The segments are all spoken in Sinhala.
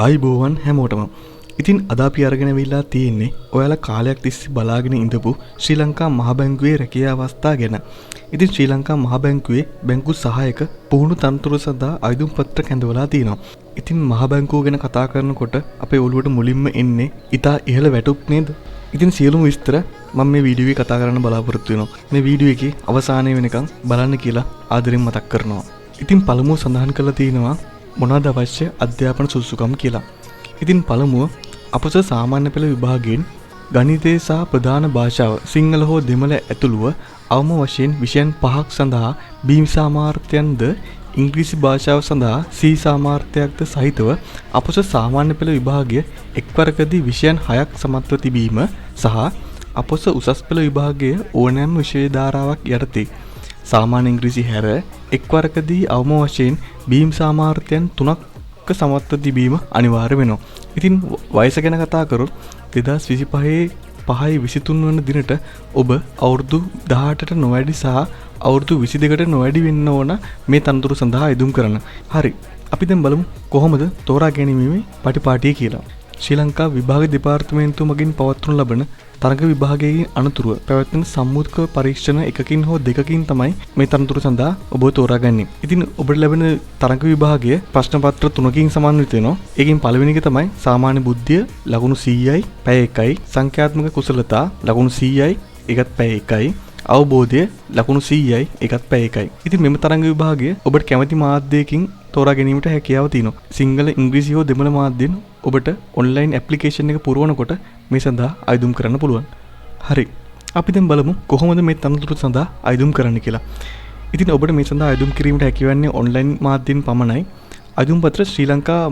ආයිබෝවන් හැමෝටම. ඉතින් අද අපි අරගෙන වෙලා තියෙන්නේ ඔයාලා කාලයක් තිස්සේ බලාගෙන ඉඳපු ශ්‍රී ලංකා මහ බැංකුවේ රැකියා අවස්ථා ගැන. ඉතින් ශ්‍රී ලංකා මහ බැංකුවේ බැංකු සහායක පුහුණු තනතුරු සඳහා අයදුම් පත්‍ර කැඳවලා තියෙනවා. ඉතින් මහ බැංකුව ගැන කතා කරනකොට අපේ ඔළුවට මුලින්ම එන්නේ ඉතා ඉහළ වැටුප් නේද? ඉතින් සියලුම විස්තර මම මේ වීඩියෝ එකේ කතා කරන්න බලාපොරොත්තු වෙනවා. මේ වීඩියෝ එකේ අවසානයේ වෙනකන් බලන්න කියලා ආදරෙන් මතක් කරනවා. ඉතින් පළමුව සඳහන් කරලා තියෙනවා මොනවාද අවශ්‍ය අධ්‍යාපන සුසුකම් කියලා. ඉතින් පළමුව අපොස සාමාන්‍ය පෙළ විභාගයෙන් ගණිතය සහ ප්‍රධාන භාෂාව සිංහල හෝ දෙමළ ඇතුළුව අවම වශයෙන් විෂයන් 5ක් සඳහා B සාමාර්ථයන්ද ඉංග්‍රීසි භාෂාව සඳහා C සාමාර්ථයක්ද සහිතව අපොස සාමාන්‍ය පෙළ විභාගය එක්වරකදී විෂයන් 6ක් සමත්ව තිබීම සහ අපොස උසස් පෙළ විභාගයේ ඕනෑම විෂය ධාරාවක් යටතේ සාමාන්‍ය ඉංග්‍රීසි හැර එක්වරකදී අවම වශයෙන් B සාමාර්ථයන් 3ක් සමත්ව තිබීම අනිවාර්ය වෙනවා. ඉතින් වයස ගැන කතා කරොත් 2025 වන දිනට ඔබ අවුරුදු 18ට නොවැඩි සහ අවුරුදු 22ට නොවැඩි වෙන්න ඕන මේ තනතුරු සඳහා අයදුම් කරන්න. හරි. අපි දැන් බලමු කොහොමද තෝරා ගැනීමේ පටිපාටිය කියලා. ශ්‍රී ලංකා විභාග දෙපාර්තමේන්තුව මගින් පවත්වනු ලබන තරග විභාගයේ අනතුරුව පැවැත්වෙන සම්මුතික පරීක්ෂණ එකකින් හෝ දෙකකින් තමයි මේ තනතුරු සඳහා ඔබ තෝරාගන්නේ. ඉතින් ඔබට ලැබෙන තරග විභාගය ප්‍රශ්න පත්‍ර 3කින් සමන්විත වෙනවා. ඒකෙන් පළවෙනි එක තමයි සාමාන්‍ය බුද්ධිය ලකුණු 100යි පැය 1යි, සංඛ්‍යාත්මක කුසලතා ලකුණු 100යි ඒකත් පැය 1යි, අවබෝධය ලකුණු 100යි ඒකත් පැය 1යි. ඉතින් මෙම තරග විභාගය ඔබට කැමති මාධ්‍යයකින් තෝරා ගැනීමට හැකියාව තියෙනවා. සිංහල, ඉංග්‍රීසි හෝ දෙමළ මාධ්‍යෙන් ඔබට ඔන්ලයින් ඇප්ලිකේෂන් එක පුරවනකොට මේ සඳහා අයදුම් කරන්න පුළුවන්. හරි. අපි දැන් බලමු කොහොමද මේ තනතුරු සඳහා අයදුම් කරන්න කියලා. ඉතින් ඔබට මේ සඳහා අයදුම් කිරීමට හැකියවන්නේ ඔන්ලයින් මාධ්‍යෙන් පමණයි. අයදුම් පත්‍ර ශ්‍රී ලංකා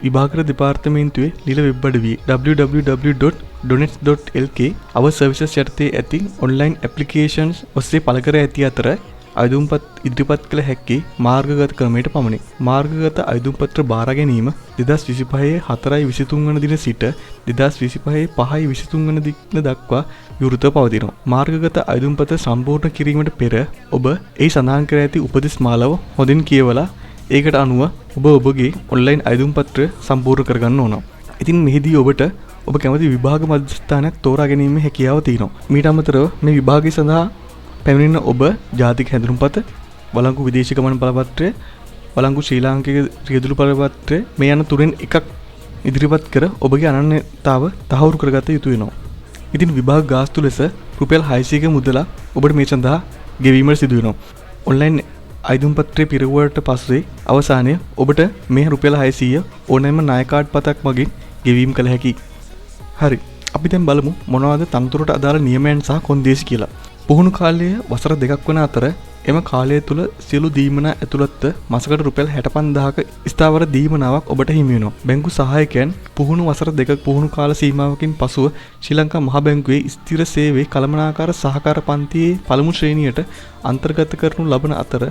විභාග දෙපාර්තමේන්තුවේ লীල වෙබ් අඩවියේ www.donets.lk our services යටතේ ඇති ඔන්ලයින් ඇප්ලිකේෂන්ස් ඔස්සේ පළ කර ඇති අතර අයදුම්පත් ඉදිරිපත් කළ හැක්කේ මාර්ගගත ක්‍රමයට පමණි. මාර්ගගත අයදුම්පත්‍ර බාර ගැනීම 2025 4/23 වන දින සිට 2025 5/23 වන දින දක්වා විවෘතව පවතිනවා. මාර්ගගත අයදුම්පත්‍ර සම්පූර්ණ කිරීමට පෙර ඔබ ඒ සඳහන් කර ඇති උපදෙස් මාලාව හොඳින් කියවලා ඒකට අනුව ඔබ ඔබගේ ඔන්ලයින් අයදුම්පත්‍රය සම්පූර්ණ කරගන්න ඕන. ඉතින් මෙහිදී ඔබට ඔබ කැමති විභාග මධ්‍යස්ථානයක් තෝරා ගැනීමේ හැකියාව තියෙනවා. මීට අමතරව මේ විභාගය සඳහා පැමිණෙන ඔබ ජාතික හැඳුනුම්පත, වළංගු විදේශ ගමන් බලපත්‍රය, වළංගු ශ්‍රී ලාංකික රියදුරු බලපත්‍රය මේ යන තුනෙන් එකක් ඉදිරිපත් කර ඔබගේ අනන්‍යතාව තහවුරු කරගත යුතු වෙනවා. ඉතින් විභාග ගාස්තු ලෙස රුපියල් 600ක මුදල ඔබට මේ සඳහා ගෙවීමට සිදු වෙනවා. ඔන්ලයින් අයදුම් පත්‍රය පිරවුවට පස්සේ අවසානයේ ඔබට මේ රුපියල් 600 ඕනෑම ණය කාඩ් පතක් මගින් ගෙවීම කළ හැකියි. හරි. අපි දැන් බලමු මොනවද තනතුරට අදාළ නියමයන් සහ කොන්දේසි කියලා. පුහුණු කාලය වසර 2ක් වන අතර එම කාලය තුල සියලු දීමනා ඇතුළත්ව මාසකට රුපියල් 65000ක ස්ථාවර දීමනාවක් ඔබට හිමි වෙනවා. බැංකු සහායකයන් පුහුණු වසර 2ක පුහුණු කාල සීමාවකින් පසුව ශ්‍රී ලංකා මහ බැංකුවේ ස්ථිර සේවයේ කළමනාකාර සහකාර පන්තියේ පළමු ශ්‍රේණියට අන්තර්ගත කරනු ලබන අතර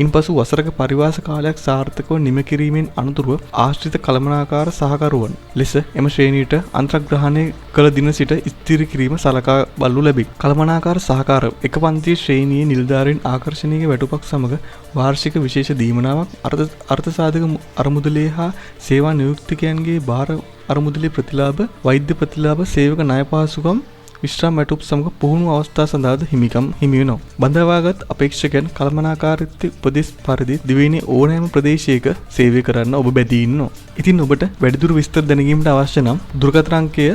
ඉන්පසු වසරක පරිවාස කාලයක් සාර්ථකව නිම කිරීමෙන් අනතුරුව ආශ්‍රිත කළමනාකාර සහකරුවන් ලෙස එම ශ්‍රේණියට අන්තර්ග්‍රහණය කළ දින සිට ස්ථිර කිරීම සලකා බලනු ලැබේ. කළමනාකාර සහකාර එක පන්තියේ ශ්‍රේණියේ නිලධාරීන් ආකර්ෂණීය වැටුපක් සමග වාර්ෂික විශේෂ දීමනාවක් අර්ථ සාධක අරමුදලේ හා සේවා නියුක්තිකයන්ගේ භාර අරමුදලේ ප්‍රතිලාභ, වෛද්‍ය ප්‍රතිලාභ, සේවක ණය පහසුකම් විශ්‍රාම වැටුප් සමග පුහුණු අවස්ථා සඳහාද හිමි වෙනවා. බඳවාගත් අපේක්ෂකයන් කළමනාකාරීත්ව උපදෙස් පරිදි දිවයිනේ ඕනෑම ප්‍රදේශයක සේවය කරන්න ඔබ බැදී ඉන්නවා. ඉතින් ඔබට වැඩිදුර විස්තර දැනගීමට අවශ්‍ය නම් දුරකථන අංකය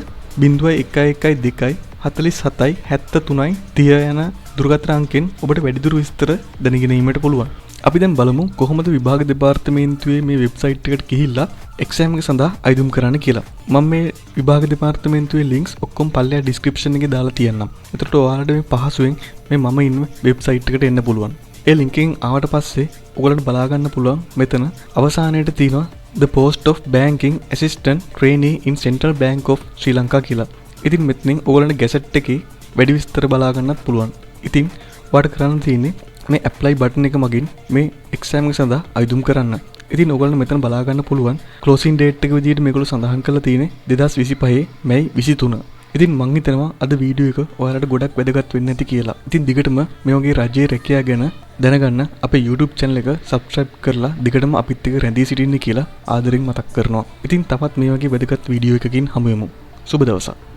0112 47යි 73යි 30 යන දුරකථන අංකෙන් ඔබට වැඩිදුර විස්තර දැනගැනීමට පුළුවන්. අපි දැන් බලමු කොහොමද විභාග දෙපාර්තමේන්තුවේ මේ වෙබ්සයිට් එකට ගිහිල්ලා එක්සෑම් එක සඳහා අයදුම් කරන්න කියලා. මම මේ විභාග දෙපාර්තමේන්තුවේ ලින්ක්ස් ඔක්කොම පල්ලෙහා ඩිස්ක්‍රිප්ෂන් එකේ දාලා තියන්නම්. එතකොට ඔයාලට මේ පහසුවෙන් මේ මම ඉන්න වෙබ්සයිට් එකට එන්න පුළුවන්. ඒ ලින්ක් එකෙන් ආවට පස්සේ ඔයගලන්ට බලා ගන්න පුළුවන් මෙතන අවසානයේට තියෙනවා The Post of Banking Assistant Trainee in Central Bank of Sri Lanka කියලා. ඉතින් මෙතනින් ඔයගලන්ට ගැසට් එකේ වැඩි විස්තර බලා ගන්නත් පුළුවන්. ඉතින් ඔයාලට කරන්න තියෙන්නේ මේ ඇප්ලයි බටන් එක මගින් මේ එක්සෑම් එක සඳහා අයදුම් කරන්න. ඉතින් ඔයගොල්ලෝ මෙතන බලා ගන්න පුළුවන් ක්ලෝසින් ඩේට් එක විදිහට මේගොල්ලෝ සඳහන් කරලා තියෙන්නේ 2025 මැයි 23. ඉතින් මං හිතනවා අද වීඩියෝ එක ඔයාලට ගොඩක් වැදගත් වෙන්න ඇති කියලා. ඉතින් දිගටම මේ වගේ රජයේ රැකියා ගැන දැනගන්න අපේ YouTube channel එක subscribe කරලා දිගටම අපිත් එක්ක රැඳී සිටින්න කියලා ආදරෙන් මතක් කරනවා. ඉතින් තවත් මේ වගේ වැදගත් වීඩියෝ එකකින් හමු වෙමු. සුබ දවසක්.